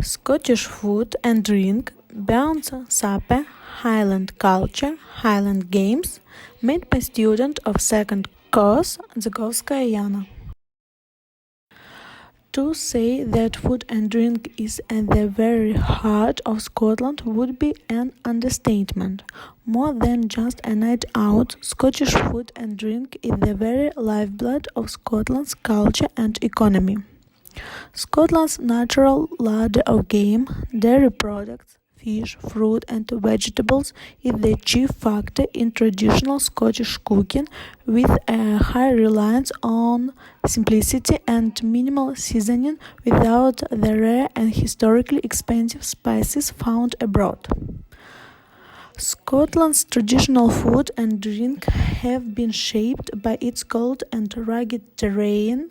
Scottish food and drink, Burns supper, Highland culture, Highland games, made by student of second course Zagovskaya Yana. To say that food and drink is at the very heart of Scotland would be an understatement. More than just a night out, Scottish food and drink is the very lifeblood of Scotland's culture and economy. Scotland's natural larder of game, dairy products, fish, fruit and vegetables is the chief factor in traditional Scottish cooking, with a high reliance on simplicity and minimal seasoning without the rare and historically expensive spices found abroad. Scotland's traditional food and drink have been shaped by its cold and rugged terrain,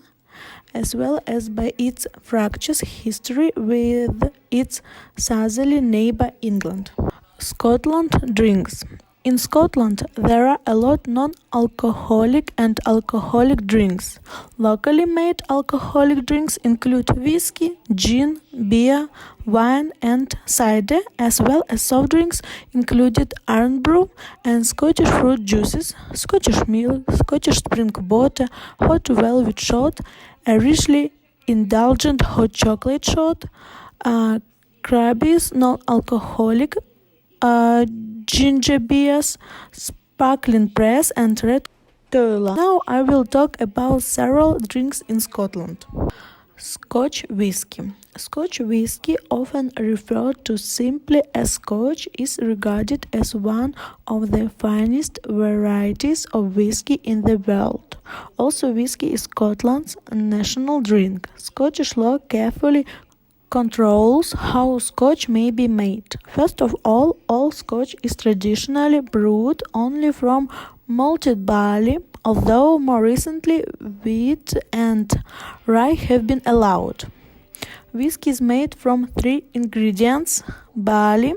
as well as by its fractious history with its southerly neighbour England. Scotland drinks. In Scotland, there are a lot non-alcoholic and alcoholic drinks. Locally made alcoholic drinks include whiskey, gin, beer, wine and cider, as well as soft drinks included iron brew and Scottish fruit juices, Scottish milk, Scottish spring water, hot velvet shot, a richly indulgent hot chocolate shot, Krabby's non-alcoholic, ginger beers, sparkling press and red cola. Now I will talk about several drinks in Scotland. Scotch whisky. Scotch whisky, often referred to simply as Scotch, is regarded as one of the finest varieties of whisky in the world. Also, whisky is Scotland's national drink. Scottish law carefully controls how Scotch may be made. First of all Scotch is traditionally brewed only from malted barley, although more recently wheat and rye have been allowed. Whiskey is made from 3 ingredients: barley,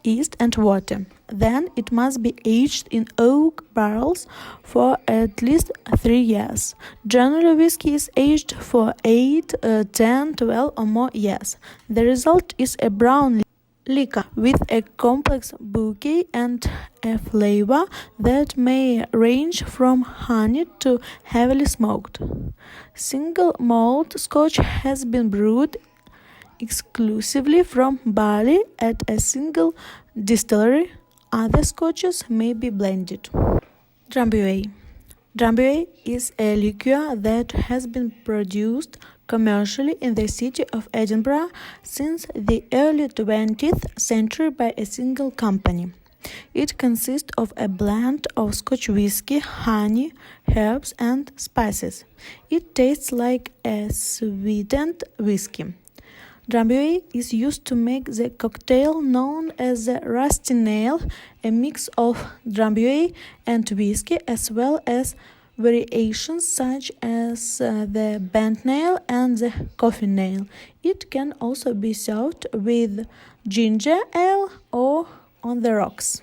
yeast and water. Then it must be aged in oak barrels for at least 3 years. Generally, whiskey is aged for 8, 10, 12 or more years. The result is a brown liquor with a complex bouquet and a flavor that may range from honey to heavily smoked. Single malt Scotch has been brewed exclusively from barley at a single distillery. Other Scotches may be blended. Drambuie. Drambuie is a liqueur that has been produced commercially in the city of Edinburgh since the early 20th century by a single company. It consists of a blend of Scotch whisky, honey, herbs and spices. It tastes like a sweetened whisky. Drambuie is used to make the cocktail known as the rusty nail, a mix of Drambuie and whiskey, as well as variations such as the bent nail and the coffin nail. It can also be served with ginger ale or on the rocks.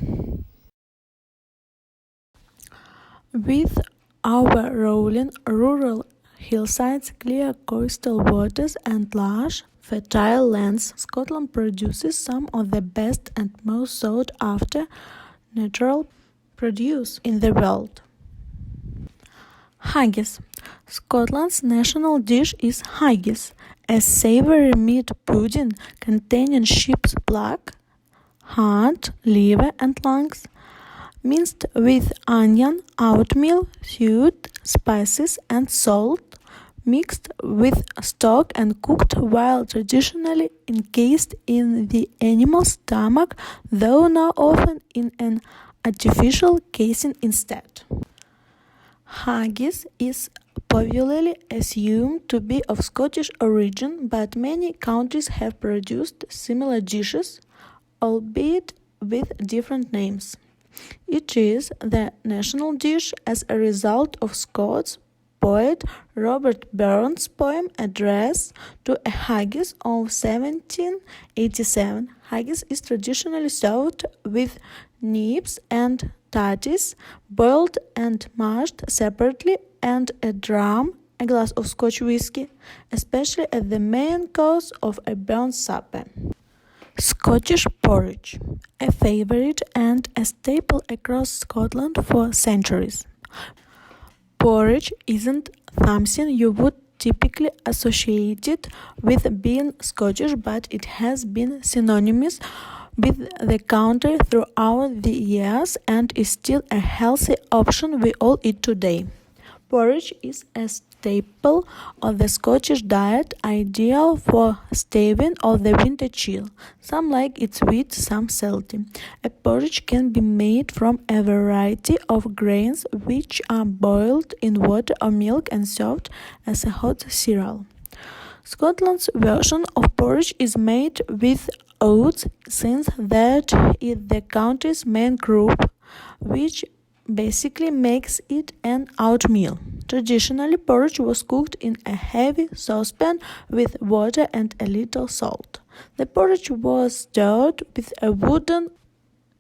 With our rolling rural hillsides, clear coastal waters and lush fertile lands, Scotland produces some of the best and most sought-after natural produce in the world. Haggis. Scotland's national dish is haggis, a savory meat pudding containing sheep's blood, heart, liver and lungs, minced with onion, oatmeal, suet, spices and salt, mixed with stock and cooked while traditionally encased in the animal's stomach, though now often in an artificial casing instead. Haggis is popularly assumed to be of Scottish origin, but many countries have produced similar dishes, albeit with different names. It is the national dish as a result of Scots poet Robert Burns' poem Address to a Haggis of 1787. Haggis is traditionally served with nips and tatties, boiled and mashed separately, and a drum a glass of Scotch whiskey, especially as the main course of a burnt supper. Scottish porridge, a favorite and a staple across Scotland for centuries. Porridge isn't something you would typically associate it with being Scottish, but it has been synonymous with the country throughout the years and is still a healthy option we all eat today. Porridge is a staple of the Scottish diet, ideal for staving off the winter chill. Some like it sweet, some salty. A porridge can be made from a variety of grains which are boiled in water or milk and served as a hot cereal. Scotland's version of porridge is made with oats, since that is the country's main crop, which basically makes it an oatmeal. Traditionally, porridge was cooked in a heavy saucepan with water and a little salt. The porridge was stirred with a wooden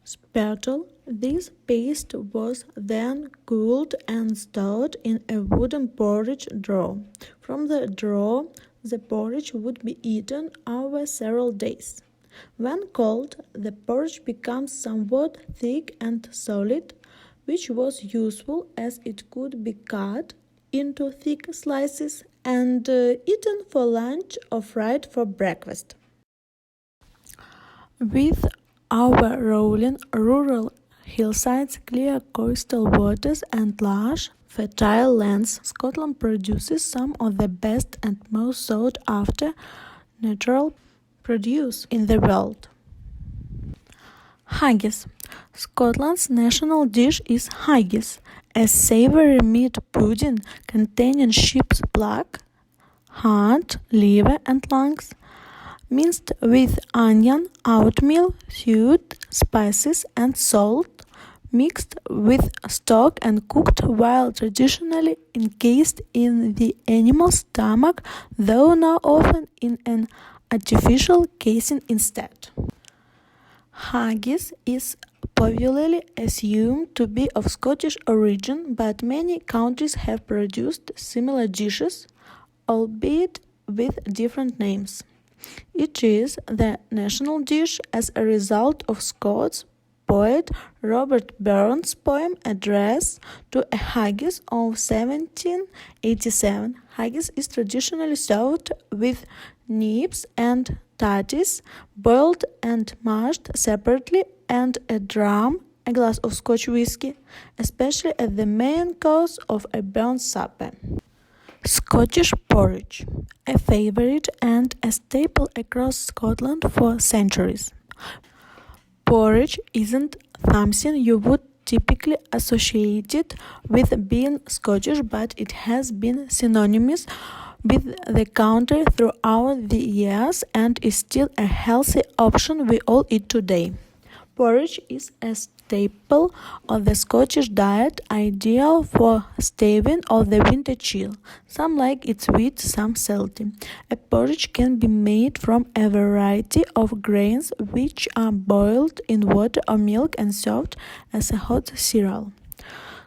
spatula. This paste was then cooled and stored in a wooden porridge drawer. From the drawer, the porridge would be eaten over several days. When cold, the porridge becomes somewhat thick and solid, which was useful as it could be cut into thick slices and eaten for lunch or fried for breakfast. With our rolling rural hillsides, clear coastal waters and lush, fertile lands, Scotland produces some of the best and most sought-after natural produce in the world. Haggis. Scotland's national dish is haggis, a savory meat pudding containing sheep's blood, heart, liver and lungs, minced with onion, oatmeal, suet, spices and salt, mixed with stock and cooked while traditionally encased in the animal's stomach, though now often in an artificial casing instead. Haggis is popularly assumed to be of Scottish origin, but many countries have produced similar dishes, albeit with different names. It is the national dish as a result of Scots poet Robert Burns' poem Address to a Haggis of 1787. Haggis is traditionally served with nibs and tatties, boiled and mashed separately, and a dram, a glass of Scotch whiskey, especially as the main course of a burnt supper. Scottish porridge, a favorite and a staple across Scotland for centuries. Porridge isn't something you would typically associate it with being Scottish, but it has been synonymous with the country throughout the years and is still a healthy option we all eat today. Porridge is a staple of the Scottish diet, ideal for staving off the winter chill. Some like it sweet, some salty. A porridge can be made from a variety of grains which are boiled in water or milk and served as a hot cereal.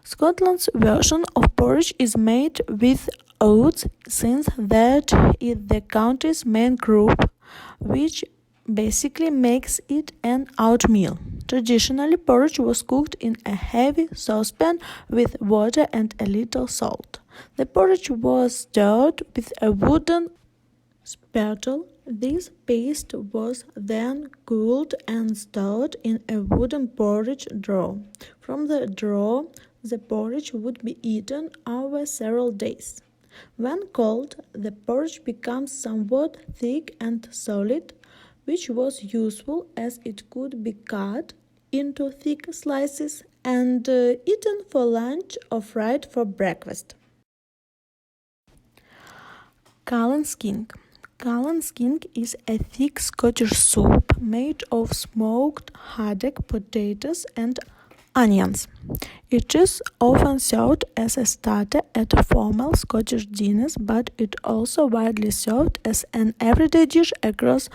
Scotland's version of porridge is made with oats, since that is the country's main crop, which basically makes it an oatmeal. Traditionally, porridge was cooked in a heavy saucepan with water and a little salt. The porridge was stirred with a wooden spatula. This paste was then cooled and stored in a wooden porridge drawer. From the drawer, the porridge would be eaten over several days. When cold, the porridge becomes somewhat thick and solid, which was useful as it could be cut into thick slices and eaten for lunch or fried for breakfast. Callan skink. Callan skink is a thick Scottish soup made of smoked haddock, potatoes and onions. It is often served as a starter at formal Scottish dinners, but it also widely served as an everyday dish across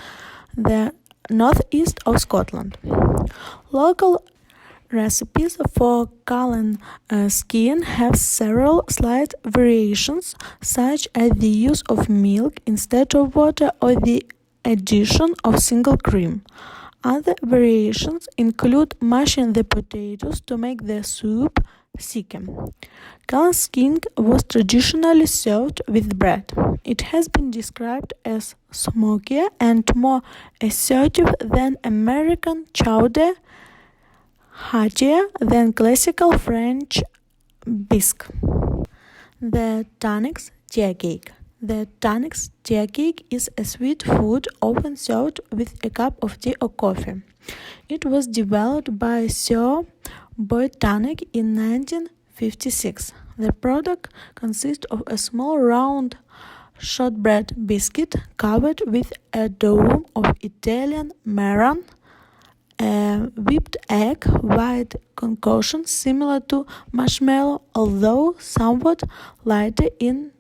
the northeast of Scotland. Local Recipes for Highland skiing have several slight variations, such as the use of milk instead of water or the addition of single cream. Other variations include mashing the potatoes to make the soup thicker. Highland skiing was traditionally served with bread. It has been described as smokier and more assertive than American chowder, heartier than classical French bisque. The Tanix tea cake. The Tanix tea cake is a sweet food often served with a cup of tea or coffee. It was developed by Sir Boyd Tannick in 1956. The product consists of a small round shortbread biscuit covered with a dough of Italian meringue, a whipped egg, white concoction similar to marshmallow, although somewhat lighter in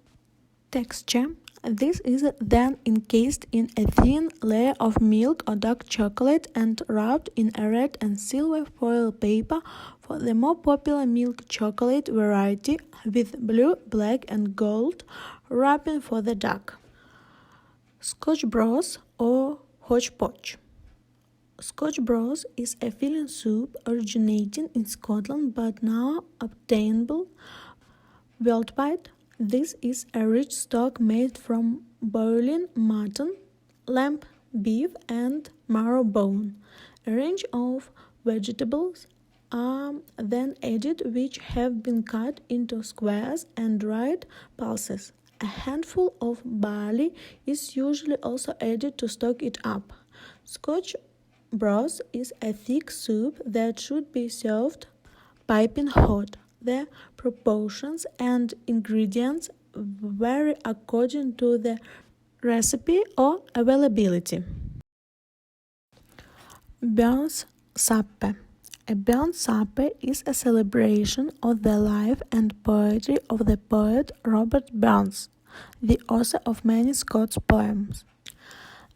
texture. This is then encased in a thin layer of milk or dark chocolate and wrapped in a red and silver foil paper for the more popular milk chocolate variety, with blue, black, and gold wrapping for the dark. Scotch broth or hodgepodge. Scotch broth is a filling soup originating in Scotland but now obtainable worldwide. This is a rich stock made from boiling mutton, lamb, beef, and marrow bone. A range of vegetables are then added, which have been cut into squares and dried pulses. A handful of barley is usually also added to stock it up. Scotch broth is a thick soup that should be served piping hot. The proportions and ingredients vary according to the recipe or availability. Burns Supper. A Burns Supper is a celebration of the life and poetry of the poet Robert Burns, the author of many Scots poems.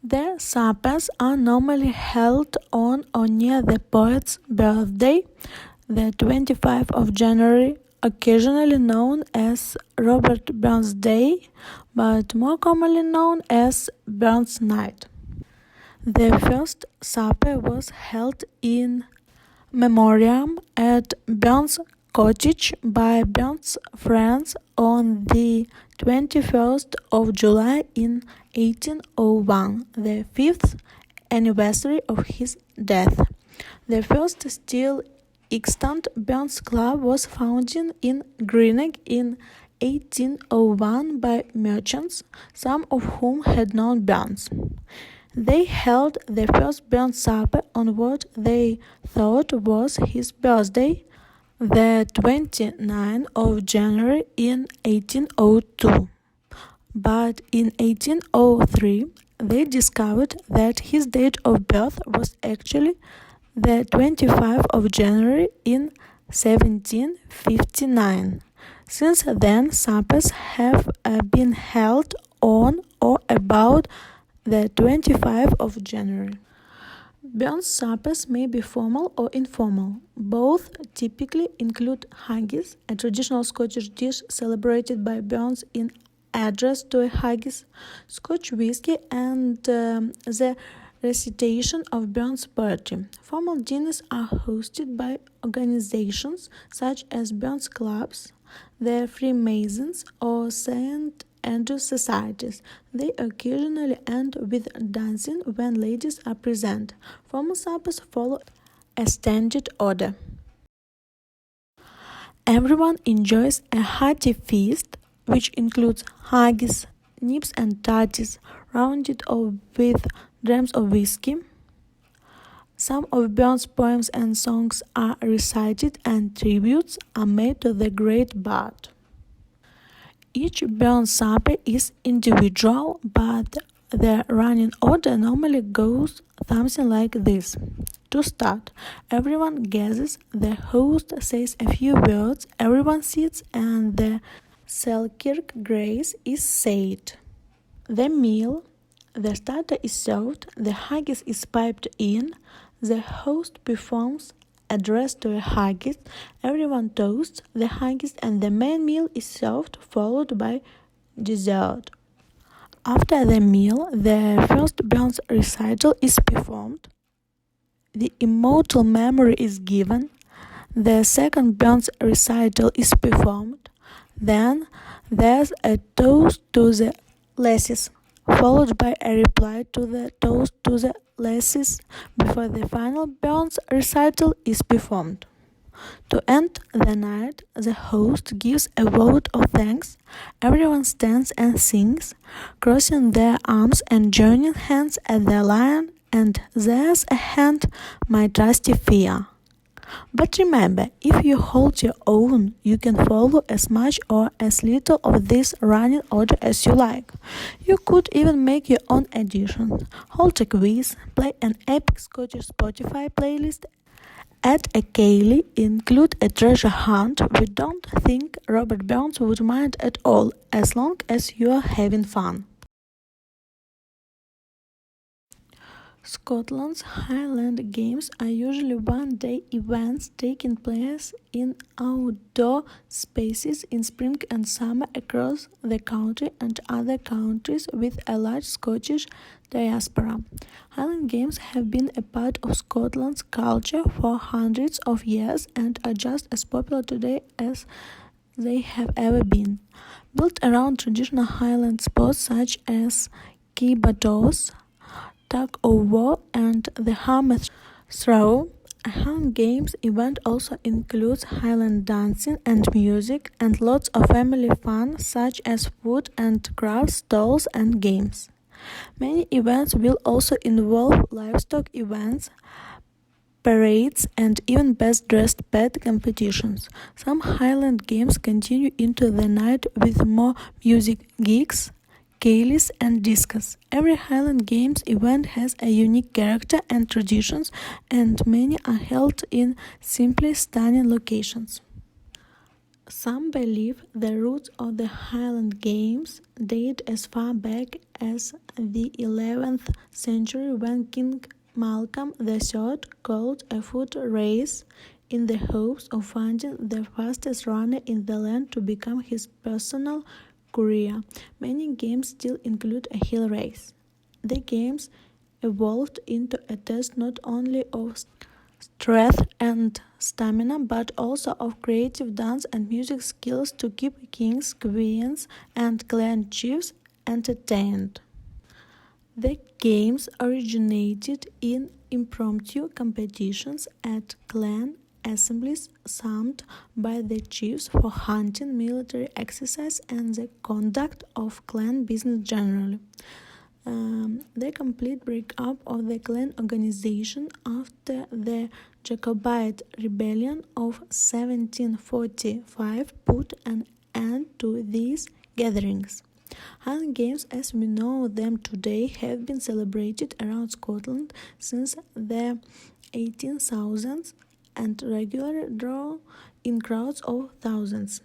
The suppers are normally held on or near the poet's birthday, the 25th of January, occasionally known as Robert Burns Day, but more commonly known as Burns Night. The first supper was held in memoriam at Burns Cottage by Burns' friends on the 21st of July in 1801, the 5th anniversary of his death. The first still extant Burns Club was founded in Greenock in 1801 by merchants, some of whom had known Burns. They held the first Burns supper on what they thought was his birthday, the 29th of January in 1802. But in 1803, they discovered that his date of birth was actually the 25th of January in 1759. Since then, suppers have been held on or about the 25th of January. Burns suppers may be formal or informal. Both typically include haggis, a traditional Scottish dish celebrated by Burns in address to a haggis, Scotch whisky, and the recitation of Burns poetry. Formal dinners are hosted by organizations such as Burns Clubs, the Freemasons, or St. Andrews societies. They occasionally end with dancing when ladies are present. Formal suppers follow a standard order. Everyone enjoys a hearty feast, which includes haggis, nips and tarties, rounded off with drams of whiskey. Some of Burns' poems and songs are recited and tributes are made to the great bard. Each Burns supper is individual, but the running order normally goes something like this. To start, everyone gathers, the host says a few words, everyone sits, and the Selkirk Grace is said. The starter is served, the haggis is piped in, the host performs addressed to a haggis. Everyone toasts the haggis and the main meal is served, followed by dessert. After the meal, the first Burns recital is performed. The immortal memory is given. The second Burns recital is performed. Then there's a toast to the lasses, followed by a reply to the toast to the lasses before the final Burns recital is performed. To end the night, the host gives a vote of thanks. Everyone stands and sings, crossing their arms and joining hands at the line, and there's a hand, my trusty fear. But remember, if you hold your own, you can follow as much or as little of this running order as you like. You could even make your own additions. Hold a quiz, play an epic Scottish Spotify playlist, add a Kaylee, include a treasure hunt. We don't think Robert Burns would mind at all, as long as you are having fun. Scotland's Highland Games are usually one-day events taking place in outdoor spaces in spring and summer across the country and other countries with a large Scottish diaspora. Highland Games have been a part of Scotland's culture for hundreds of years and are just as popular today as they have ever been. Built around traditional Highland sports such as keiba toss, tug-of-war, and the hammer throw, a Highland Games event also includes Highland dancing and music and lots of family fun such as food and craft stalls and games. Many events will also involve livestock events, parades, and even best-dressed pet competitions. Some Highland Games continue into the night with more music gigs, Kayleys and discos. Every Highland Games event has a unique character and traditions, and many are held in simply stunning locations. Some believe the roots of the Highland Games date as far back as the 11th century when King Malcolm III called a foot race in the hopes of finding the fastest runner in the land to become his personal courier. Many games still include a hill race. The games evolved into a test not only of strength and stamina but also of creative dance and music skills to keep kings, queens, and clan chiefs entertained. The games originated in impromptu competitions at clan assemblies summoned by the chiefs for hunting, military exercise, and the conduct of clan business generally. The complete breakup of the clan organization after the Jacobite Rebellion of 1745 put an end to these gatherings. Highland Games as we know them today have been celebrated around Scotland since the 1800s and regularly draw in crowds of thousands.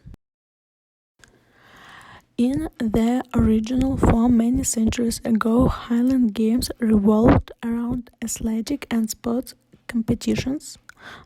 In their original form many centuries ago, Highland Games revolved around athletic and sports competitions,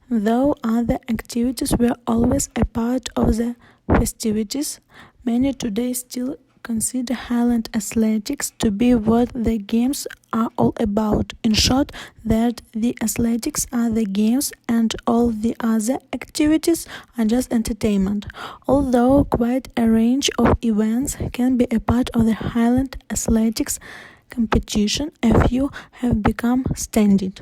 though other activities were always a part of the festivities. Many today still consider Highland athletics to be what the games are all about. In short, that the athletics are the games and all the other activities are just entertainment. Although quite a range of events can be a part of the Highland athletics competition, a few have become standard.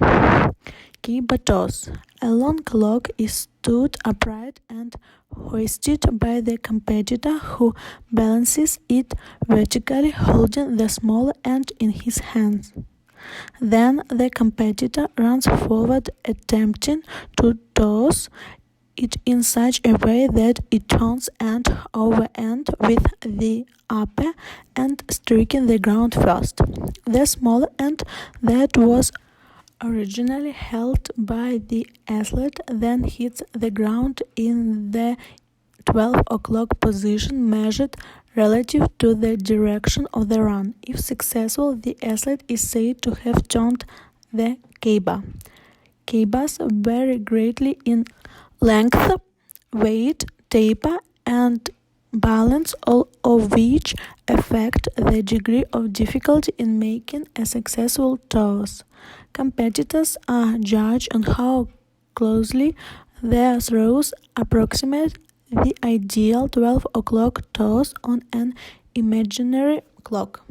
Keiba toss. A long log is stood upright and hoisted by the competitor who balances it vertically, holding the smaller end in his hands. Then the competitor runs forward, attempting to toss it in such a way that it turns end over end with the upper end striking the ground first. The smaller end that was originally held by the athlete then hits the ground in the 12 o'clock position measured relative to the direction of the run. If successful, the athlete is said to have turned the keiba. cables vary greatly in length, weight, taper, and balance, all of which affect the degree of difficulty in making a successful toss. Competitors are judged on how closely their throws approximate the ideal 12 o'clock toss on an imaginary clock.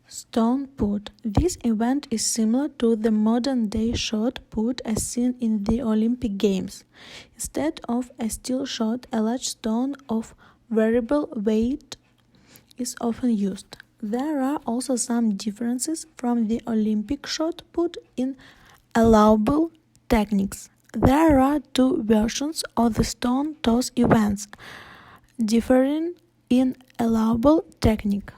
Stone put. This event is similar to the modern-day shot put as seen in the Olympic Games. Instead of a steel shot, a large stone of variable weight is often used. There are also some differences from the Olympic shot put in allowable techniques. There are two versions of the stone toss events, differing in allowable technique.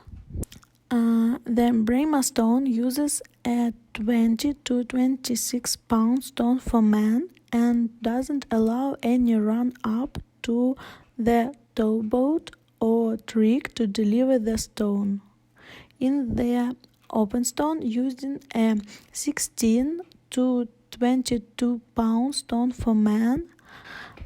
The Brahma stone uses a 20 to 26 pound stone for men and doesn't allow any run up to the towboat or trick to deliver the stone. In the open stone, using a 16 to 22 pound stone for men,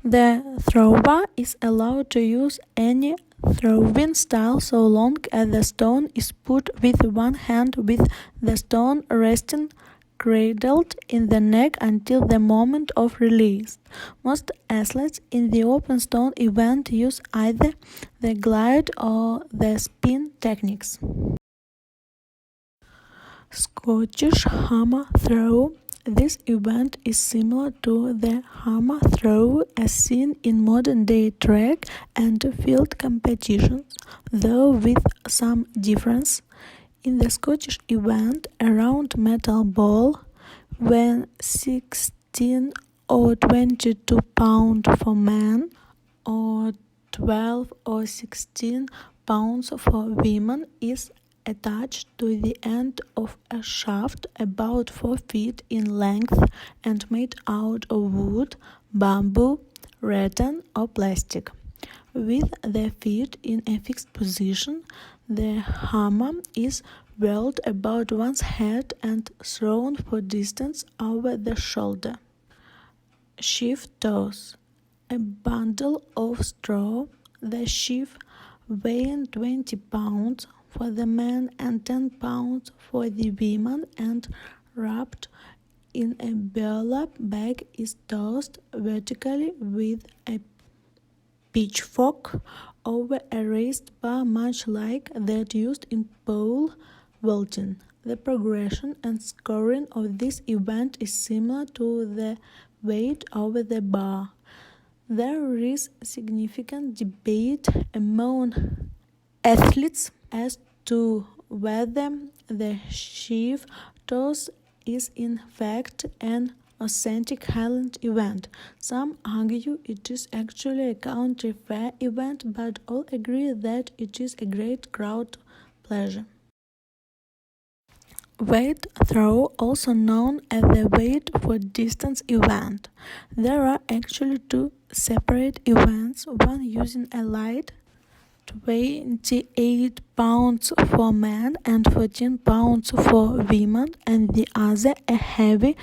the thrower is allowed to use any throwing style so long as the stone is put with one hand with the stone resting cradled in the neck until the moment of release. Most athletes in the open stone event use either the glide or the spin techniques. Scottish hammer throw. This event is similar to the hammer throw as seen in modern-day track and field competitions, though with some difference. In the Scottish event, a round metal ball, when 16 or 22 pounds for men, or 12 or 16 pounds for women, is attached to the end of a shaft about 4 feet in length and made out of wood, bamboo, rattan, or plastic. With the feet in a fixed position, the hammer is whirled about one's head and thrown for distance over the shoulder. Sheaf toss. A bundle of straw, the sheaf weighing 20 pounds for the men and 10 pounds for the women and wrapped in a burlap bag, is tossed vertically with a pitchfork over a raised bar, much like that used in pole vaulting. The progression and scoring of this event is similar to the weight over the bar. There is significant debate among athletes as to whether the sheaf toss is in fact an authentic Highland event. Some argue it is actually a country fair event, but all agree that it is a great crowd pleasure. Weight throw, also known as the weight for distance event. There are actually two separate events, one using a light 28 pounds for men and 14 pounds for women, and the other a heavy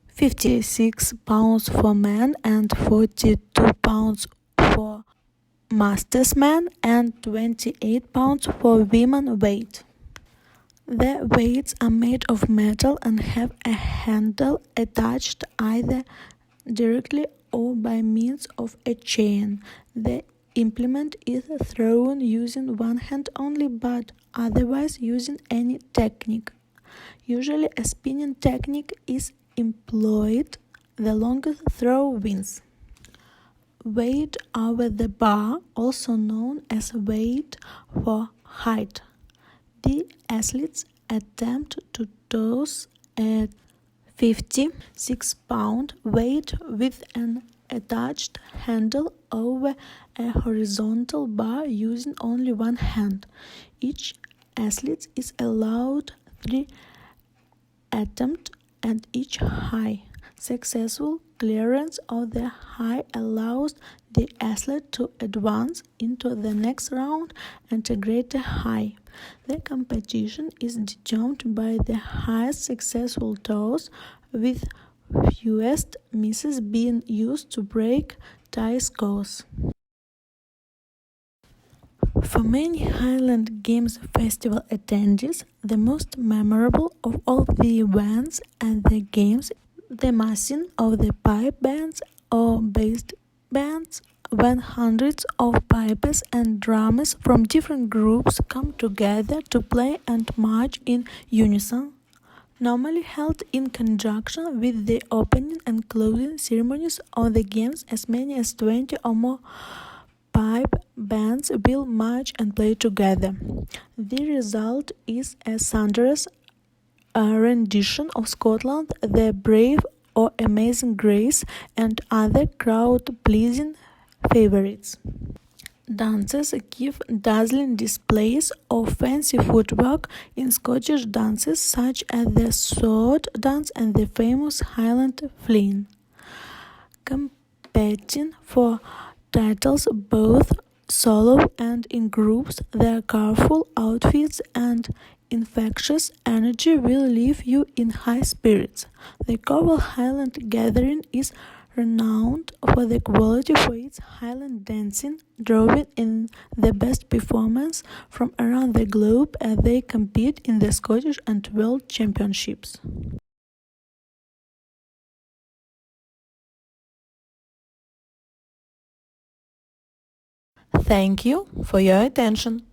56 pounds for men and 42 pounds for masters men and 28 pounds for women weight. The weights are made of metal and have a handle attached either directly or by means of a chain. The implement is thrown using one hand only, but otherwise using any technique. Usually a spinning technique is employed. The longest throw wins. Weight over the bar, also known as weight for height. The athletes attempt to toss a 56-pound weight with an attached handle over a horizontal bar using only one hand. Each athlete is allowed 3 attempts at each high. Successful clearance of the high allows the athlete to advance into the next round and a greater high. The competition is determined by the highest successful toss, with fewest misses being used to break tie scores. For many Highland Games Festival attendees, the most memorable of all the events and the games the massing of the pipe bands or bass bands, when hundreds of pipers and drummers from different groups come together to play and march in unison. Normally held in conjunction with the opening and closing ceremonies of the games, as many as 20 or more pipe bands will march and play together. The result is a thunderous rendition of Scotland, the Brave or Amazing Grace, and other crowd-pleasing favorites. Dancers give dazzling displays of fancy footwork in Scottish dances such as the sword dance and the famous Highland fling. Competing for titles both solo and in groups, their colorful outfits and infectious energy will leave you in high spirits. The Cornwall Highland Gathering is renowned for the quality of its Highland dancing, drawing in the best performers from around the globe as they compete in the Scottish and World Championships. Thank you for your attention.